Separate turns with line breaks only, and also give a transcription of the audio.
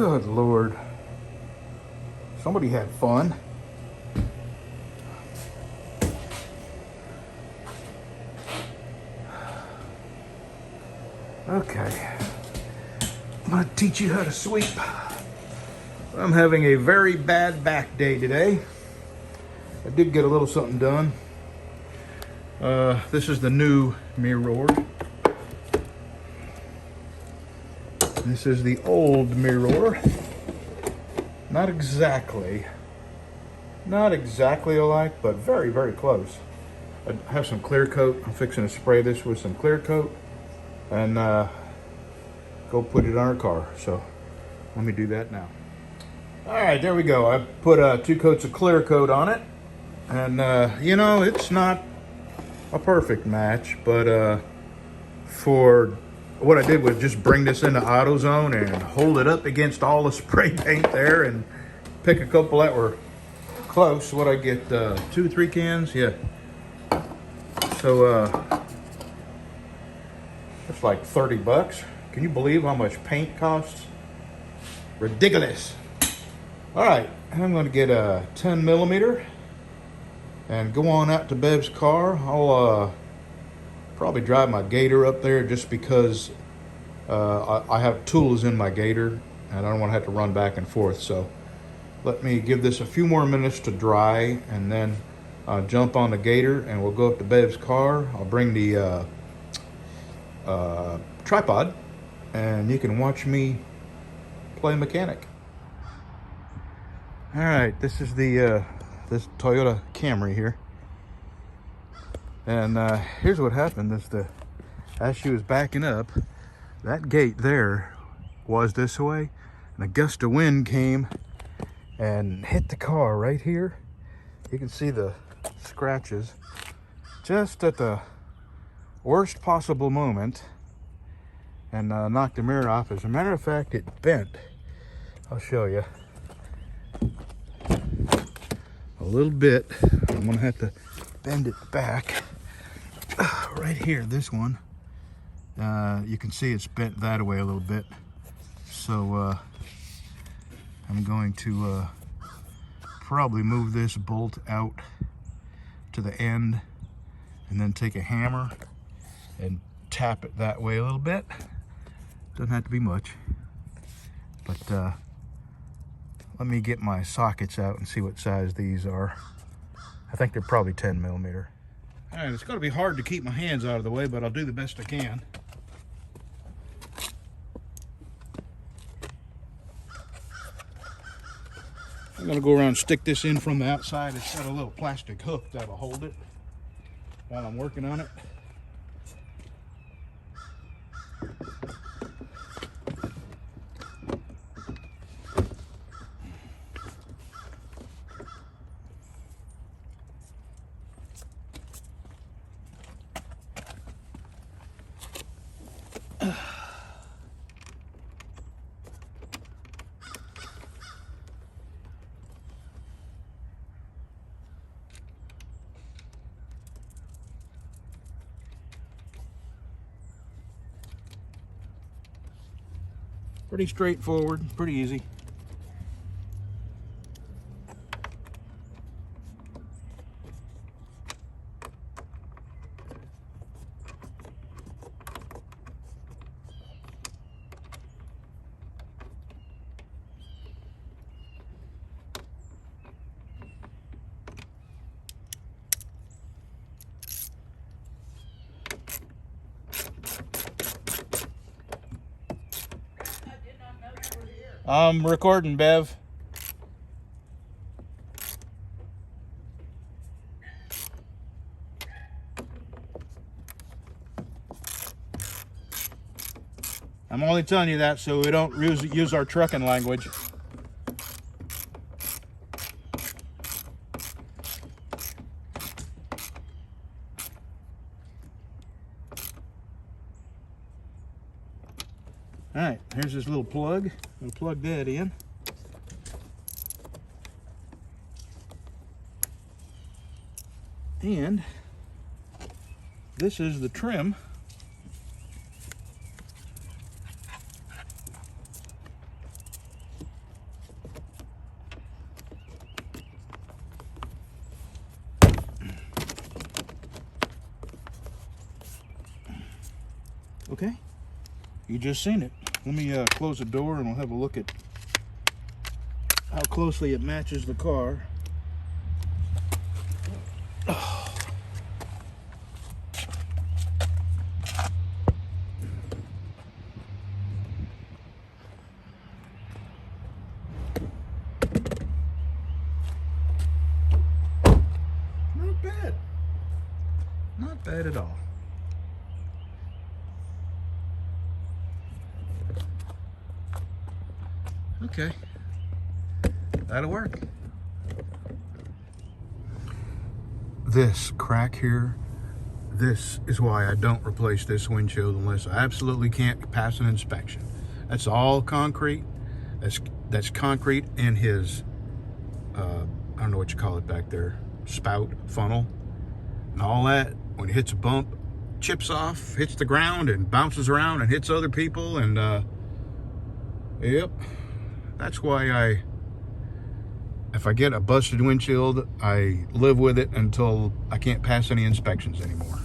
Good Lord. Somebody had fun. Okay. I'm going to teach you how to sweep. I'm having a very bad back day today. I did get a little something done. This is the new mirror. This is the old mirror. Not exactly alike, but very, very close. I have some clear coat. I'm fixing to spray this with some clear coat and go put it on our car. So let me do that now. All right, there we go. I put 2 coats of clear coat on it. And, you know, it's not a perfect match, but for what I did was just bring this into AutoZone and hold it up against all the spray paint there and pick a couple that were close. What I get, 2, 3 cans? Yeah. So, it's like 30 bucks. Can you believe how much paint costs? Ridiculous. All right, I'm going to get a 10 millimeter and go on out to Bev's car. I'll probably drive my Gator up there just because I have tools in my Gator and I don't want to have to run back and forth. So let me give this a few more minutes to dry and then jump on the Gator and we'll go up to Bev's car. I'll bring the tripod and you can watch me play mechanic. All right, this is the this Toyota Camry here. And here's what happened. As she was backing up, that gate there was this way, and a gust of wind came and hit the car right here. You can see the scratches just at the worst possible moment and knocked the mirror off. As a matter of fact, it bent. I'll show you. A little bit. I'm gonna have to bend it back. Right here, this one. You can see it's bent that way a little bit. So I'm going to probably move this bolt out to the end and then take a hammer and tap it that way a little bit. Doesn't have to be much. But let me get my sockets out and see what size these are. I think they're probably 10 millimeter. All right, it's gonna be hard to keep my hands out of the way, but I'll do the best I can. I'm gonna go around and stick this in from the outside. It's got a little plastic hook that'll hold it while I'm working on it. Pretty straightforward, pretty easy. I'm recording, Bev. I'm only telling you that so we don't use our trucking language. All right, here's this little plug. We'll plug that in. And this is the trim. Okay, you just seen it. Let me close the door and we'll have a look at how closely it matches the car. Oh. Not bad. Not bad at all. Okay, that'll work. This crack here, this is why I don't replace this windshield unless I absolutely can't pass an inspection. That's all concrete. That's concrete in his, I don't know what you call it back there, spout, funnel, and all that. When it hits a bump, chips off, hits the ground, and bounces around and hits other people, and yep. That's why if I get a busted windshield, I live with it until I can't pass any inspections anymore.